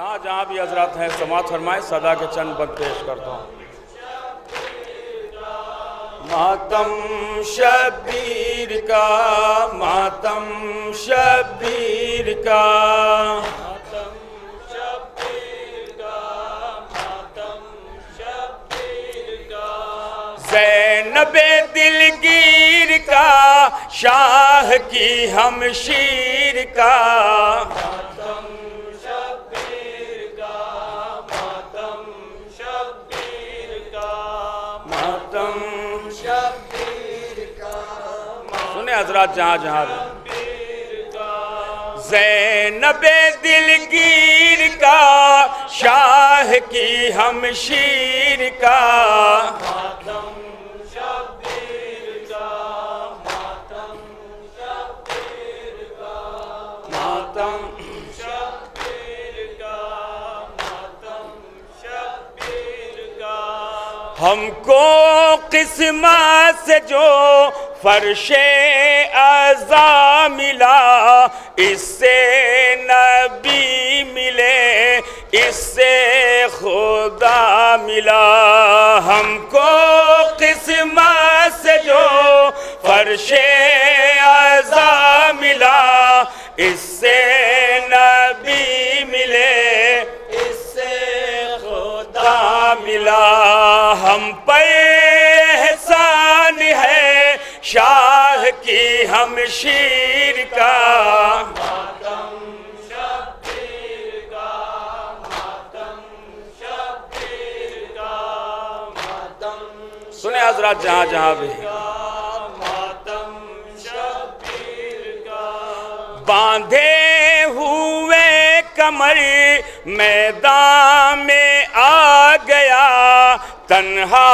جہاں جہاں بھی حضرات ہیں سماعت فرمائیں، صدا کے چند بند پیش کرتا ہوں۔ ماتم شبیر کا، ماتم شبیر کا، ماتم شبیر کا، ماتم شبیر کا، زینب دلگیر کا، شاہ کی ہمشیر کا، ماتم شبیر کا، ماتم شبیر کا، ماتم سنیں حضرات جہاں جہاں زینب دلگیر کا، شاہ کی ہمشیر کا، ماتم شبیر کا، ماتم شبیر کا، ماتم شبیر کا، ماتم شبیر کا، ہم کو قسمت سے جو فرش عزا ملا، اس سے نبی ملے، اس سے خدا ملا، ہم کو قسمت سے جو فرش عزا ملا، اس سے نبی ملے، اس سے خدا ملا، ہم پر احسان ہے شاہ کی ہمشیر کا، ماتم شبیر کا، ماتم شبیر کا، ماتم سنیں حضرات جہاں جہاں بھی ماتم شبیر کا، باندھے ہوئے کمر میدان میں آ گیا، تنہا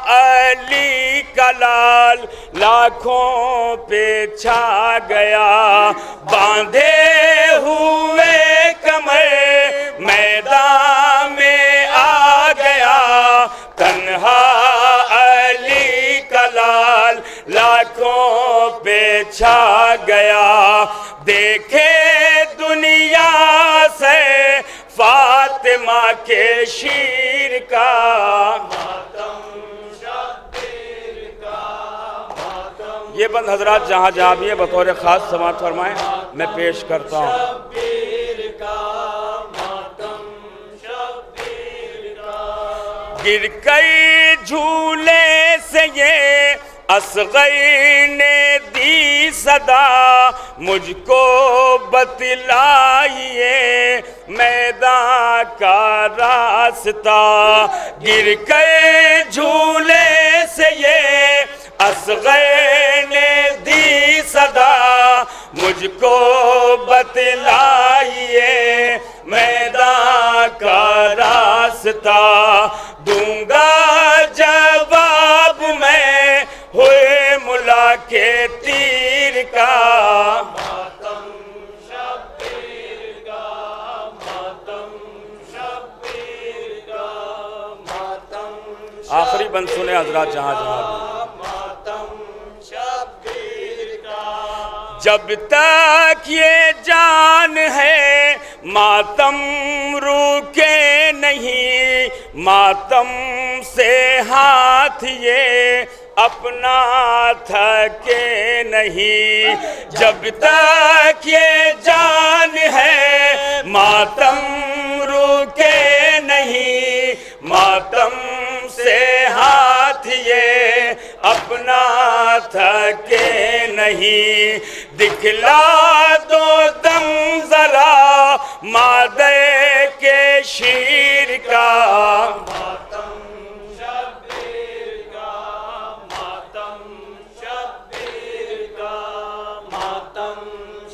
علی کا لال لاکھوں پہ چھا گیا، باندھے ہوئے کمر میدان میں آ گیا، تنہا علی کا لال لاکھوں پہ چھا گیا، دیکھے دنیا سے فاطمہ کے شیر کا، ماتم شبیر کا، ماتم یہ بند حضرات جہاں جہاں بھی ہے بطور خاص سماعت فرمائیں، میں پیش کرتا ہوں۔ شبیر کا، ماتم شبیر کا، گر کر جھولے سے یہ اصغر نے دی صدا، مجھ کو بتلائیے میدان کا راستہ، گر کر جھولے سے یہ اصغر نے دی صدا، مجھ کو بتلائیے میدان کا راستہ، دوں گا جواب میں ہوئے ملا کے تیر کا، ماتم شبیر کا، ماتم شبیر کا، ماتم آخری بند سنیں حضرات جہاں جہاں ماتم شبیر کا، جب تک یہ جان ہے ماتم رکے نہیں، ماتم سے ہاتھ یہ اپنا تھکے نہیں، جب تک یہ جان ہے ماتم رکے نہیں، ماتم سے ہاتھ یہ اپنا تھکے نہیں، دکھلا دو دم ذرا مادر کے شیر کا، ماتم شبیر کا، ماتم شبیر کا، ماتم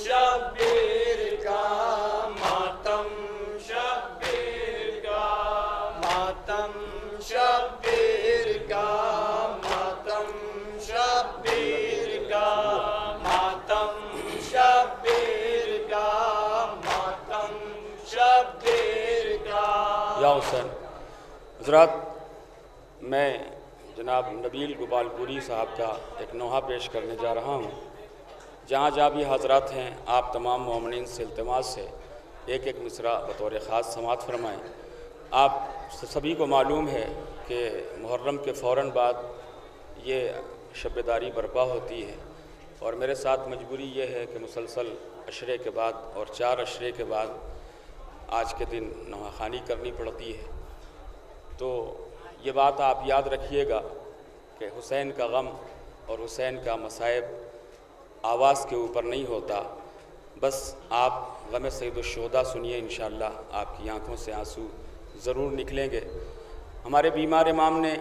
شبیر کا، ماتم شبیر کا، ماتم شبیر کا، ماتم شبیر کا، ماتم شبیر کا، ماتم شبیر کا۔ یا حسین حضرات، میں جناب نبیل گوپال پوری صاحب کا ایک نوحہ پیش کرنے جا رہا ہوں۔ جہاں جہاں بھی حضرات ہیں، آپ تمام مومنین سے التماس ہے ایک ایک مصرع بطور خاص سماعت فرمائیں۔ آپ سبھی کو معلوم ہے کہ محرم کے فوراً بعد یہ شب داری برپا ہوتی ہے، اور میرے ساتھ مجبوری یہ ہے کہ مسلسل عشرے کے بعد اور 4 عشرے کے بعد آج کے دن نواخوانی کرنی پڑتی ہے۔ تو یہ بات آپ یاد رکھیے گا کہ حسین کا غم اور حسین کا مصائب آواز کے اوپر نہیں ہوتا، بس آپ غم سید الشہداء سنیے، انشاءاللہ آپ کی آنکھوں سے آنسو ضرور نکلیں گے۔ ہمارے بیمار امام نے،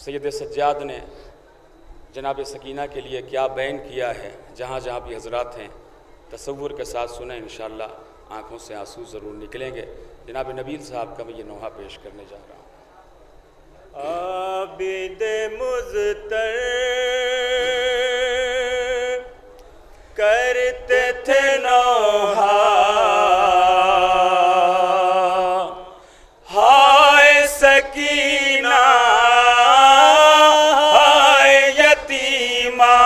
سید سجاد نے جناب سکینہ کے لیے کیا بیان کیا ہے، جہاں جہاں بھی حضرات ہیں تصور کے ساتھ سنیں، انشاءاللہ آنکھوں سے آنسو ضرور نکلیں گے۔ جناب نبیل صاحب کا میں یہ نوحہ پیش کرنے جا رہا ہوں۔ عابد مضطر کرتے تھے نوحہ، ہائے سکینہ ہائے یتیمہ۔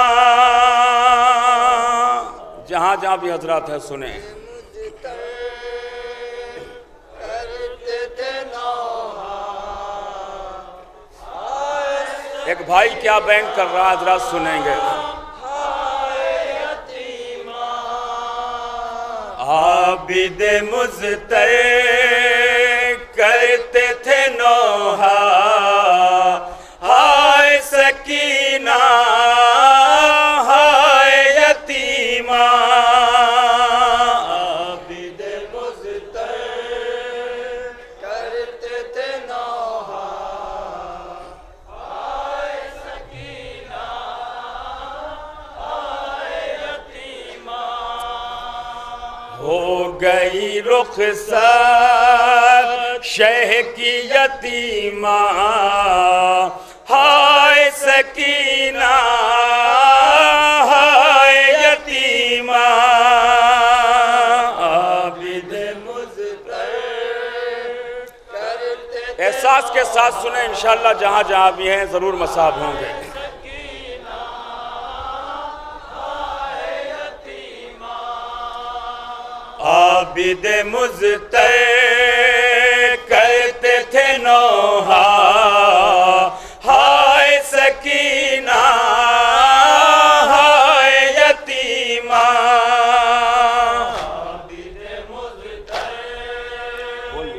جہاں جہاں بھی حضرات ہیں سنیں۔ ایک بھائی کیا بیان کر رہا، حضرات سنیں گے۔ عابد مضطر کرتے تھے نوحہ، ہائے سکینہ ہائے یتیمہ۔ عابد مضطر کرتے تھے نوحہ، ہائے سکینہ ہائے یتیمہ۔ ہو گئی رخصت شہ کی یتیمہ، ہائے سکینہ ہائے یتیمہ۔ عابد مضطر کرتے احساس کے ساتھ سنیں، انشاءاللہ جہاں جہاں بھی ہیں ضرور مصاب ہوں گے۔ عابد مضطر کرتے تھے نوحہ، ہائے سکینہ ہائے یتیمہ۔ عابد مضطر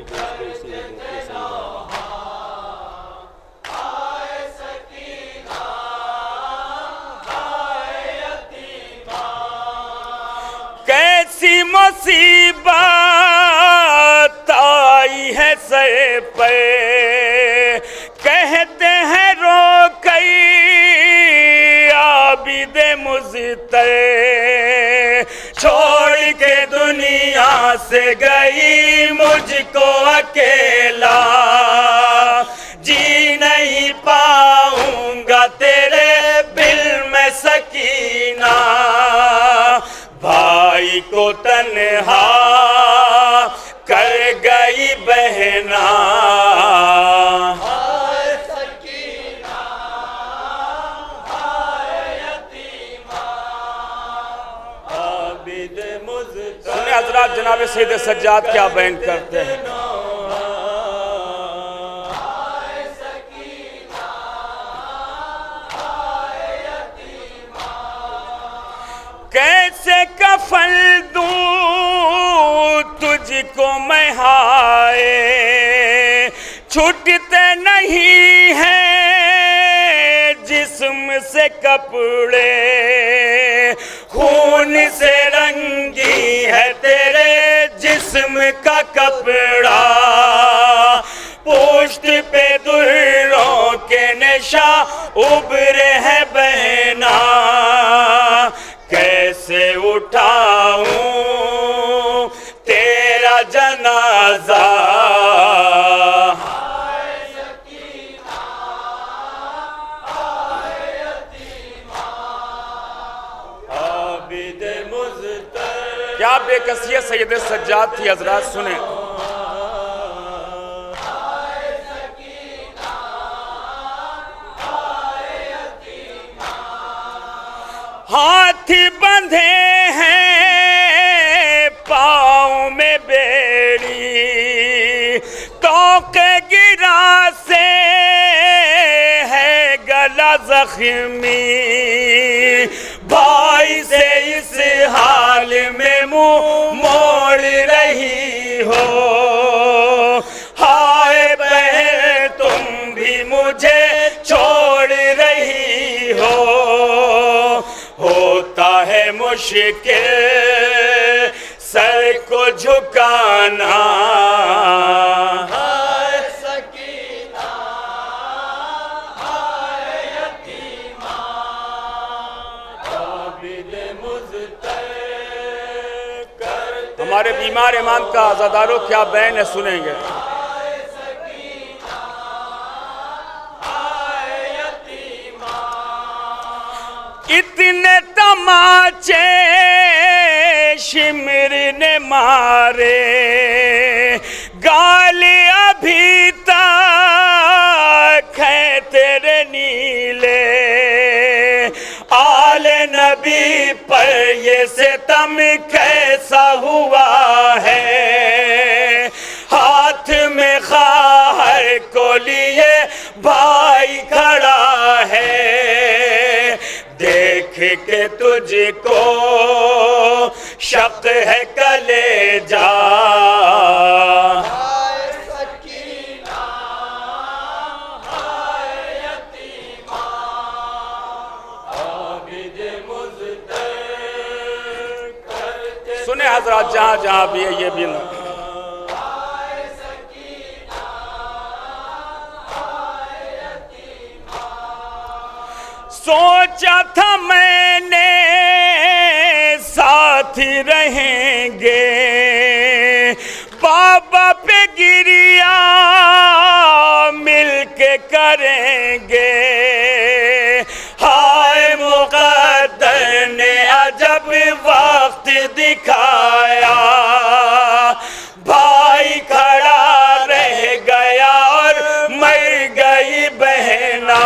کرتے تھے نوحہ، ہائے سکینہ ہائے یتیمہ۔ کیسی مصیبت آئی ہے سر پہ، کہتے ہیں رو کئی عابد مضطر، چھوڑ کے دنیا سے گئی مجھ کو اکیلا، جی نہیں پاؤں گا تیرے دل میں سکینہ۔ بھائی کو تنہا کر گئی بہنا، ہائے سکینہ ہائے یتیمہ۔ عابد مضطر سنیں حضرات جناب سید سجاد کیا بیان کرتے ہیں۔ کیسے کفن دوں تجھ کو میں ہائے، چھوٹتے نہیں ہیں جسم سے کپڑے، خون سے رنگی ہے تیرے جسم کا کپڑا، پشت پہ دروں کے نشان ابھرے ہیں بہنا، کیسے اٹھاؤں تیرا جنازہ، ہائے سکینہ ہائے یتیمہ۔ عابد مضطر کیا بے کسی سید سجاد تھی، حضرات سنیں۔ ہاتھ بندھے ہیں پاؤں میں بے موقع گرا سے ہے گلا زخمی، بھائی سے اس حال میں منہ موڑ رہی ہو، ہائے بہن تم بھی مجھے چھوڑ رہی ہو، ہوتا ہے مشکل سر کو جھکانا، ہائے سکینہ ہائے یتیمہ، عابد مضطر کرتے۔ ہمارے بیمار امام کا عزاداروں کیا بیان ہے، سنیں گے۔ اتنے تماچے شمر نے مارے، گال ابھی تک ہے تیرے نیلے، آل نبی پر یہ ستم کیسا ہوا ہے، ہاتھ میں خواہر کو لیے بھائی کھڑا ہے، دیکھ کے تجھ کو شق ہے کلیجہ، ہائے سکینہ ہائے یتیمہ، عابد مضطر کرتے۔ سنیں حضرات جہاں جہاں بھی ہے یہ بھی نہ، سوچا تھا میں نے ساتھ رہیں گے، بابا پہ گریا مل کے کریں گے، ہائے مقدر نے عجب وقت دکھایا، بھائی کھڑا رہ گیا اور مر گئی بہنا،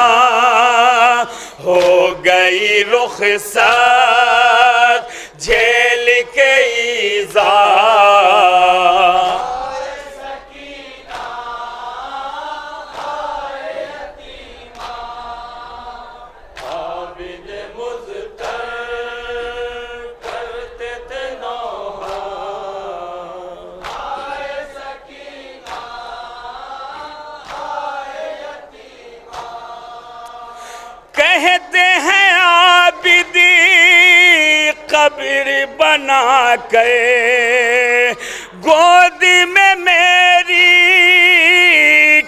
ہو گئی رخصت جھیل کے ایذا، ہائے سکینہ ہائے یتیمہ، عابد مضطر کرتے تھے نوحہ، ہائے سکینہ ہائے یتیمہ، کہتے ہیں عابدی قبر بنا کے گود میں میری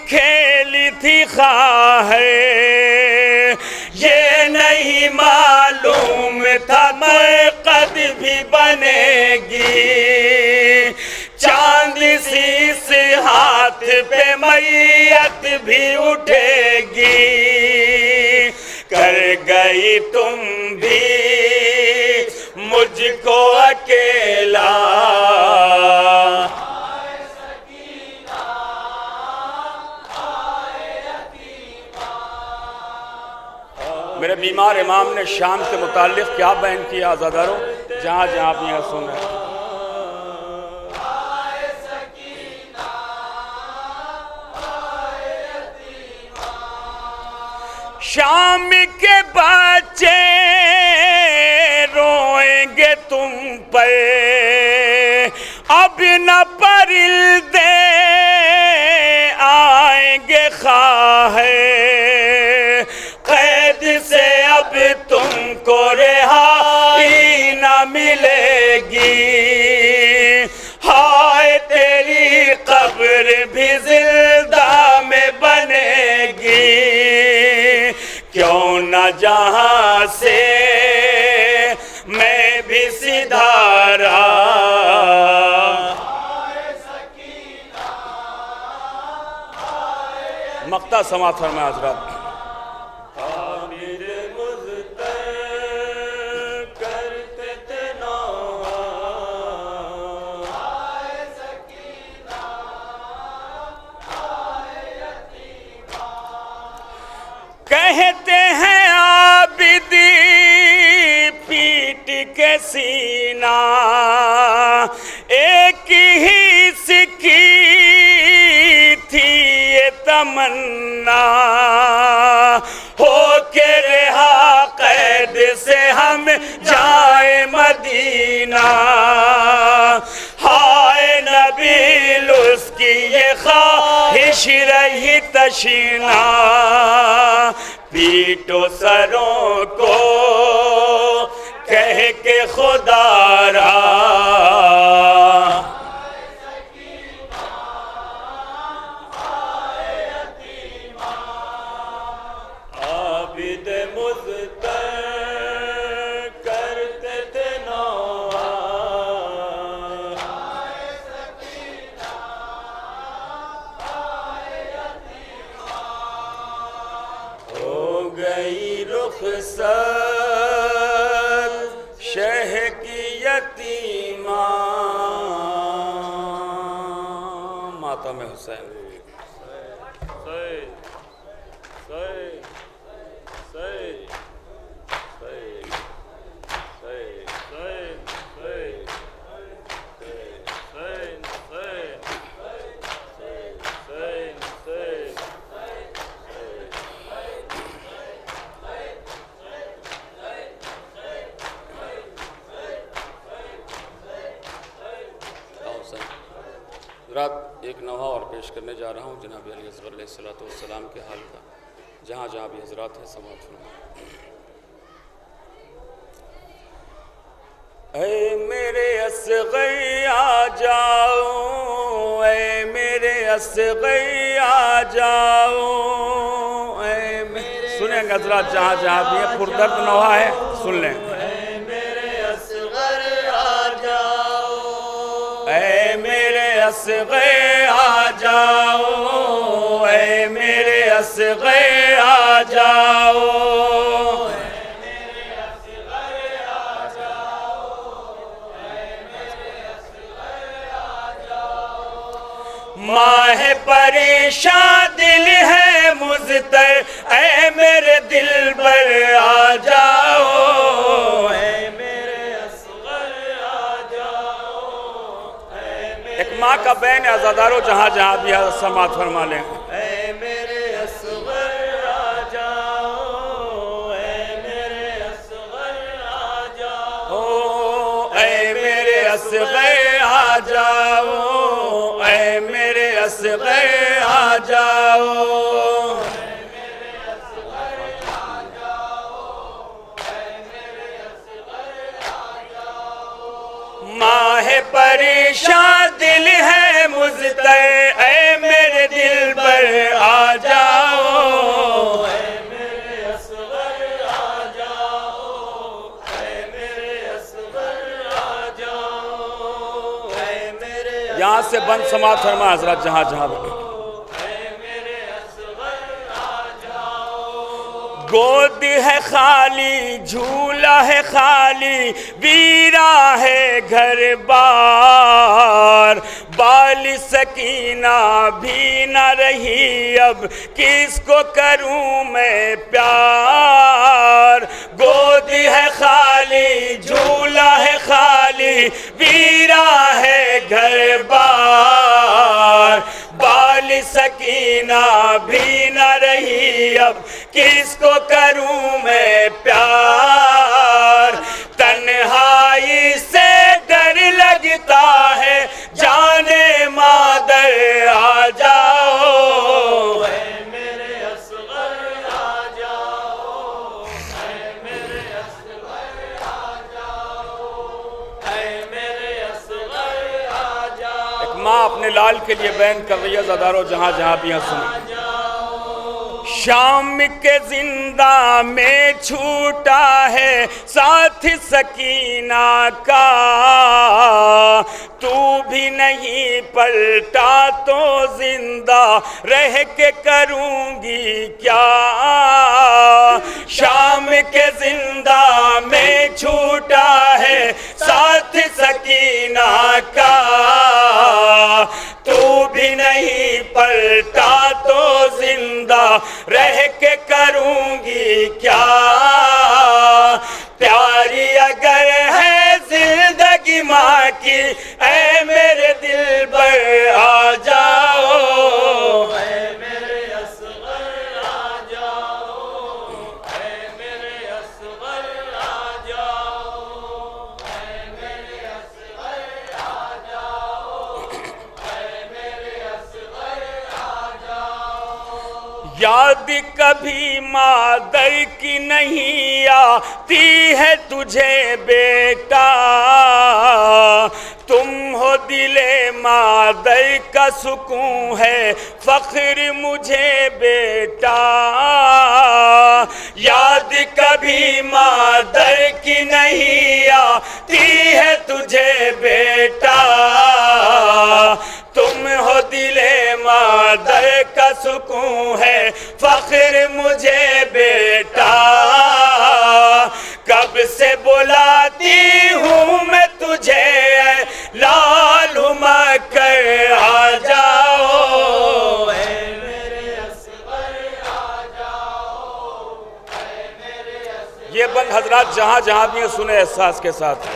کھیلی تھی خواہر، یہ نہیں معلوم تھا مرقد بھی بنے گی، چاند سی اس ہاتھ پہ میت بھی اٹھے گی، کر گئی تم بھی مجھ کو اکیلا، ہائے سکینہ ہائے یتیمہ۔ میرے بیمار امام نے شام کے متعلق کیا بیان کیا عزاداروں، جہاں جہاں بھی ہیں سنیں۔ شام کے بچے روئیں گے تم پر، اب نہ پرندے آئیں گے خواہ، قید سے اب تم کو رہائی نہ ملے گی، ہائے تیری قبر بھی زندہ میں بنے گی، کیوں نہ جہاں سے میں بھی سدھارا، مقطع سماعت فرمائے حضرات۔ کہتے ہیں عابدی پیٹ کے سینہ ایک ہی سکی تھی تمنا ہو کے رہا قید سے ہم جائیں مدینہ ہائے نبیل اس کی یہ خواہش رہی تشنا پیٹو سروں کو کہہ کے خدا را عابد مزتر کرتے تھے نوحہ ہو گئی رخصت شہ کی یتیمہ ماتم حسین ایک نوحہ اور پیش کرنے جا رہا ہوں جناب علی اصغر علیہ السلام کے حال کا جہاں جہاں بھی حضرات ہیں سماعت فرمائیں اے میرے اصغر آ جاؤ اے میرے اصغر آ جاؤ اے میرے سنیں گے حضرات جہاں جہاں بھی ہیں پردرد نوحہ ہے سن لیں اے میرے اصغر آ جاؤ اے میرے اصغر آ جاؤ اے میرے اصغر آ جاؤ ماہ پریشان دل ہے مضطر اے میرے دل بر آ جاؤ اے میرے اصغر آ جاؤ ایک ماں کا بین عزادارو جہاں جہاں بھی سماعت فرما لیں اے میرے اصغر آ جاؤ اے میرے اصغر آ جاؤ اے میرے اصغر آ جاؤ اے میرے اصغر آ جاؤ ماہ پریشان دل ہے مضطر اے میرے دل پر آ جاؤ اے میرے اصغر آ جاؤ اے میرے اصغر آ جاؤ اے میرے یہاں سے بند سماعت فرما حضرات جہاں جہاں بھی گود ہے خالی جھولا ہے خالی ویرا ہے گھر بار بال سکینہ بھی نہ رہی اب کس کو کروں میں پیار گود ہے خالی جھولا ہے خالی ویرا ہے گھر بار بال سکینہ بھی نہ رہی اب کس کو کروں میں پیار تنہائی سے ڈر لگتا ہے جانے مادر آ جاؤ اے میرے اصغر آ جاؤ اے میرے اصغر آ جاؤ اے میرے اصغر آ جاؤ ایک ماں اپنے لال کے لیے بین کر رہی ہے عزادارو جہاں جہاں بھی ہیں سنیں شام کے زندہ میں چھوٹا ہے ساتھ سکینہ کا تو بھی نہیں پلٹا تو زندہ رہ کے کروں گی کیا شام کے زندہ میں چھوٹا ہے ساتھ سکینہ کا تو بھی نہیں پلٹا تو زندہ رہ کے کروں گی کیا پیاری اگر ہے زندگی ماں کی اے میرے دل پر آ جاؤ اے میرے یاد کبھی مادر کی نہیں آتی ہے تجھے بیٹا، تم ہو دل مادر کا سکون ہے فخر مجھے بیٹا، یاد کبھی مادر کی نہیں آتی ہے تجھے بیٹا، تم ہو دل مادر کا سکون ہے فخر مجھے بیٹا، کب سے بلاتی ہوں میں تجھے اے لال مکر آ جاؤ، اے میرے اصغر آ جاؤ، اے میرے اصغر۔ یہ بند حضرات جہاں جہاں بھی سنے احساس کے ساتھ،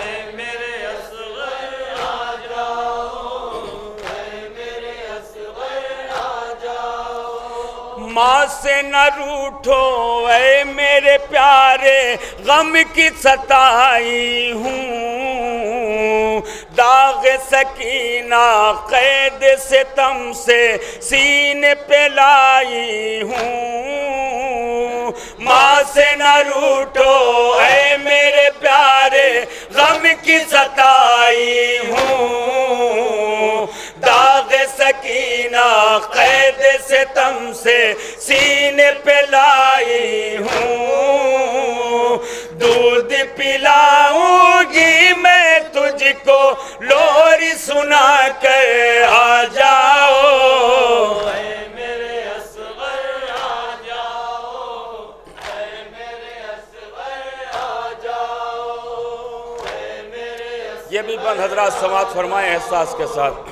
ماں سے نہ روٹھو اے میرے پیارے، غم کی ستائی ہوں، داغ سکینہ قید ستم سے سینے پہ لائی ہوں، ماں سے نہ روٹھو اے میرے پیارے، غم کی ستائی ہوں، داغ سکینہ قید ستم سے سینے پہ لائی ہوں، دودھ پلاؤں گی میں تجھ کو لوری سنا کر آ جاؤ، اے میرے اصغر آ جاؤ، اے میرے اصغر آ جاؤ، اے میرے اصغر۔ یہ بھی بند حضرات سماعت فرمائیں احساس کے ساتھ۔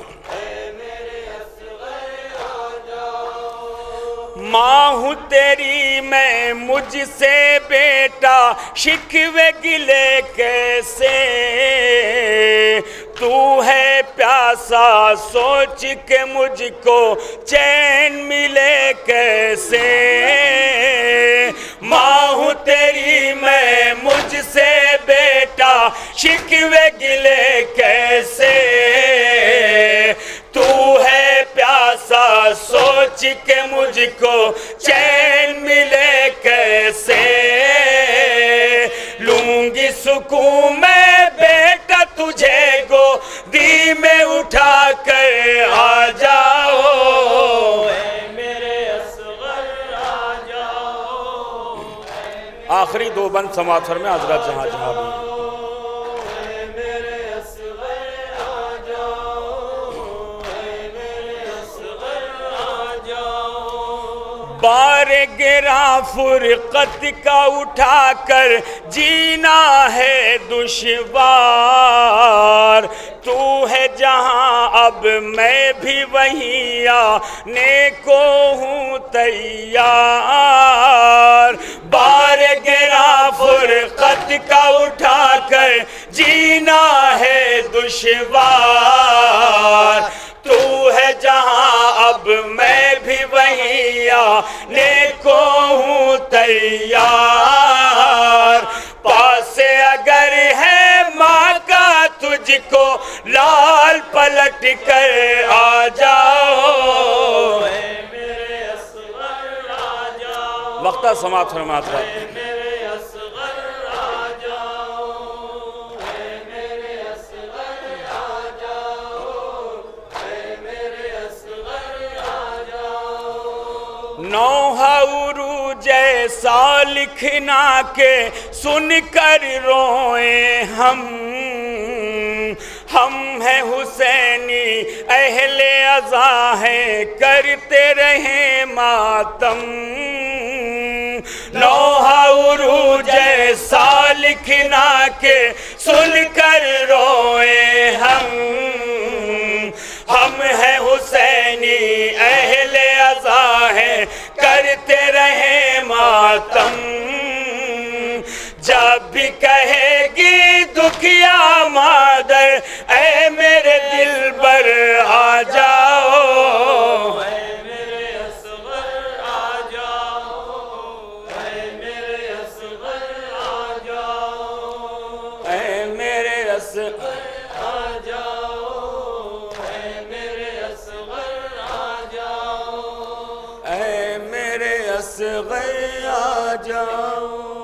ماں ہوں تیری میں مجھ سے بیٹا شکوے گلے کیسے، تو ہے پیاسا سوچ کے مجھ کو چین ملے کیسے، ماں ہوں تیری میں مجھ سے بیٹا شکوے گلے کیسے، تو ہے پیاسا سوچ کے مجھ کو چین ملے کیسے، لوں گی سکون میں بیٹا تجھے گودی میں اٹھا کر آ جاؤ، اے میرے اصغر آ جاؤ۔ آخری دو بند سماعت فرمائیں حضرات جہاں جہاں بھی۔ بار گراں فرقت کا اٹھا کر جینا ہے دشوار، تو ہے جہاں اب میں بھی وہیں آنے کو ہوں تیار، بار گراں فرقت کا اٹھا کر جینا ہے دشوار، تو ہے جہاں اب میں بھی وہیں آنے کو ہوں تیار، پاس اگر ہے ماں کا تجھ کو لال پلٹ کر آ جاؤ، اے میرے اصغر آ جاؤ۔ وقتہ سماعت فرماتا ہے۔ نوحہ عروج جیسا لکھنا کہ سن کر روئیں ہم ہیں حسینی اہل عزا ہیں کرتے رہیں ماتم، نوحہ عروج جیسا لکھنا کہ سن کر روئیں ہم ہیں حسینی اہل عزا ہیں کرتے رہیں ماتم، جب بھی کہے گی دکھیا مادر اے میرے دل بر آ جاؤ، اے میرے اصغر آ جاؤ، اے میرے اصغر آ جاؤ، اے میرے اصغر آ جاؤ، اے میرے اصغر آ جاؤ، اے میرے اصغر آ جاؤ